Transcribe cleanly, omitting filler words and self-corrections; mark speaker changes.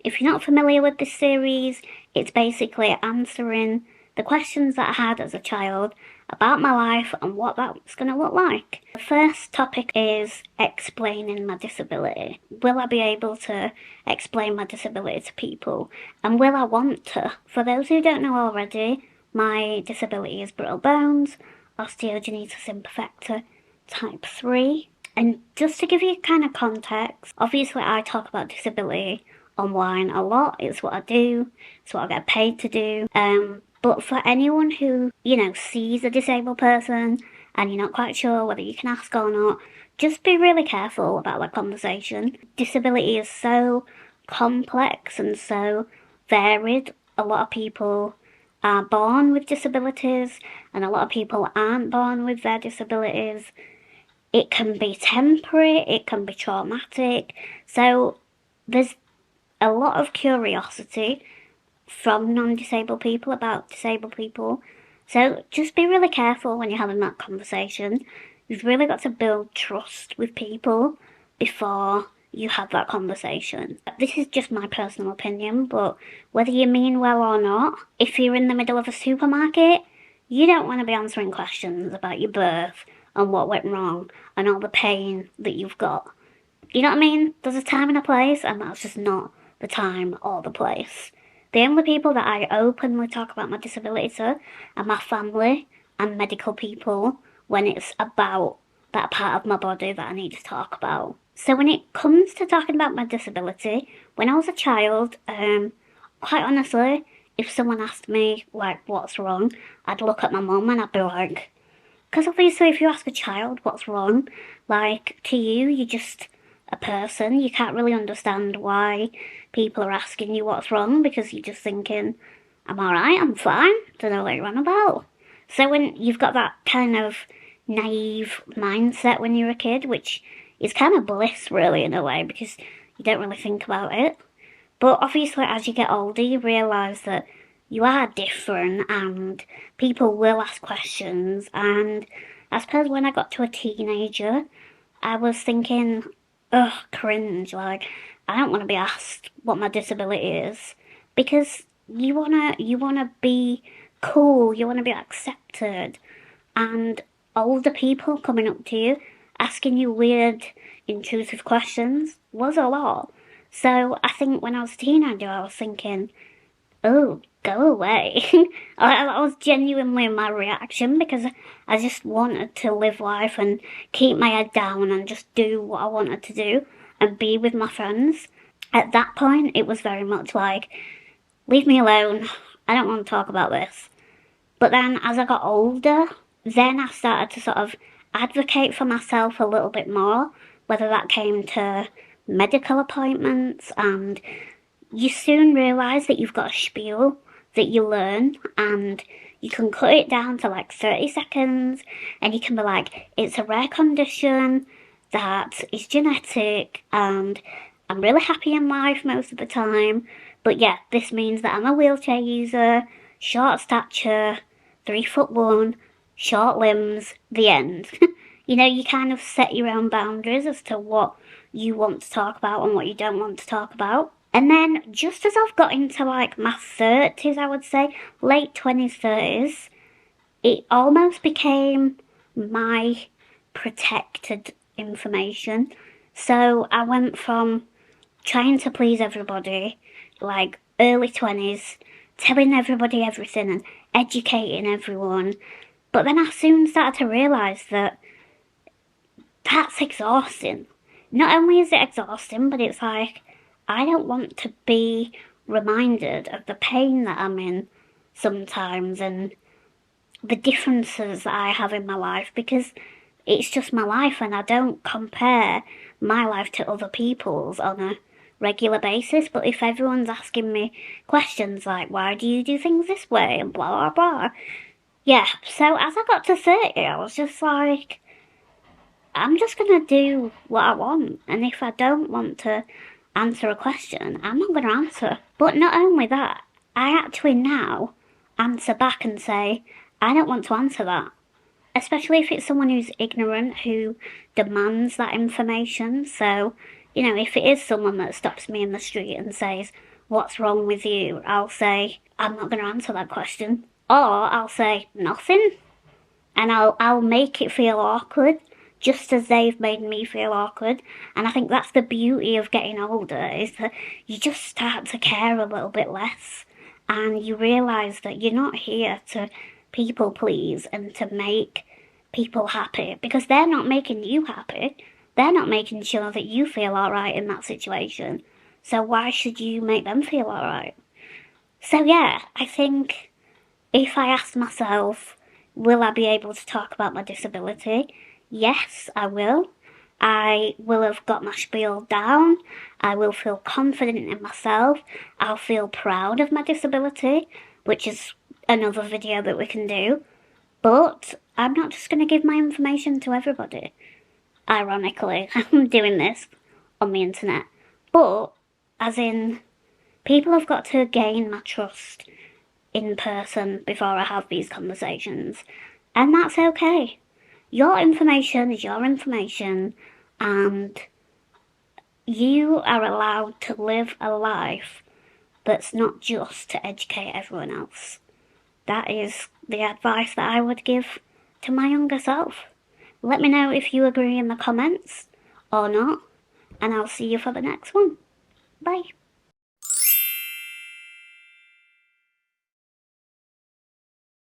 Speaker 1: If you're not familiar with this series, it's basically answering the questions that I had as a child about my life and what that's going to look like. The first topic is explaining my disability. Will I be able to explain my disability to people? And will I want to? For those who don't know already, my disability is brittle bones, osteogenesis imperfecta type 3. And just to give you kind of context, obviously I talk about disability online a lot. It's what I do. It's what I get paid to do. But for anyone who, sees a disabled person and you're not quite sure whether you can ask or not, just be really careful about that conversation. Disability is so complex and so varied. A lot of people are born with disabilities and a lot of people aren't born with their disabilities. It can be temporary, it can be traumatic. So there's a lot of curiosity from non-disabled people about disabled people. So just be really careful when you're having that conversation. You've really got to build trust with people before you have that conversation. This is just my personal opinion, but whether you mean well or not, if you're in the middle of a supermarket, you don't want to be answering questions about your birth and what went wrong and all the pain that you've got. You know what I mean? There's a time and a place, and that's just not the time or the place. The only people that I openly talk about my disability to are my family and medical people when it's about that part of my body that I need to talk about. So when it comes to talking about my disability, when I was a child, quite honestly, if someone asked me, what's wrong, I'd look at my mum and I'd be like, because obviously if you ask a child what's wrong, to you, you're just a person. You can't really understand why people are asking you what's wrong because you're just thinking, I'm alright, I'm fine, don't know what you're on about. So when you've got that kind of naive mindset when you're a kid, which is kind of bliss really in a way because you don't really think about it. But obviously as you get older you realise that you are different and people will ask questions, and I suppose when I got to a teenager I was thinking, ugh, cringe, I don't want to be asked what my disability is, because you wanna be cool, you wanna be accepted, and older people coming up to you asking you weird, intrusive questions was a lot. So I think when I was a teenager I was thinking, oh, go away. That was genuinely my reaction because I just wanted to live life and keep my head down and just do what I wanted to do and be with my friends. At that point, it was very much like, leave me alone, I don't want to talk about this. But then as I got older, then I started to sort of advocate for myself a little bit more, whether that came to medical appointments, and you soon realise that you've got a spiel that you learn and you can cut it down to 30 seconds and you can be like, it's a rare condition that is genetic and I'm really happy in life most of the time, but yeah, this means that I'm a wheelchair user, short stature, 3'1", short limbs, the end. You kind of set your own boundaries as to what you want to talk about and what you don't want to talk about. And then just as I've got into my 30s, I would say, late 20s, 30s, it almost became my protected information. So I went from trying to please everybody, early 20s, telling everybody everything and educating everyone. But then I soon started to realise that that's exhausting. Not only is it exhausting, but it's I don't want to be reminded of the pain that I'm in sometimes and the differences that I have in my life, because it's just my life and I don't compare my life to other people's on a regular basis. But if everyone's asking me questions like, why do you do things this way and blah blah blah, yeah, so as I got to 30 I was just like, I'm just gonna do what I want, and if I don't want to answer a question, I'm not gonna answer. But not only that, I actually now answer back and say, I don't want to answer that. Especially if it's someone who's ignorant, who demands that information. So, if it is someone that stops me in the street and says, what's wrong with you, I'll say, I'm not going to answer that question. Or I'll say, nothing. And I'll make it feel awkward, just as they've made me feel awkward. And I think that's the beauty of getting older, is that you just start to care a little bit less. And you realise that you're not here to people please and to make people happy, because they're not making you happy. They're not making sure that you feel alright in that situation. So why should you make them feel alright? So yeah, I think if I asked myself, will I be able to talk about my disability? Yes, I will. I will have got my spiel down. I will feel confident in myself. I'll feel proud of my disability, which is another video that we can do. But I'm not just going to give my information to everybody. Ironically, I'm doing this on the internet. But, as in, people have got to gain my trust in person before I have these conversations. And that's okay. Your information is your information, and you are allowed to live a life that's not just to educate everyone else. That is the advice that I would give to my younger self. Let me know if you agree in the comments or not, and I'll see you for the next one. Bye.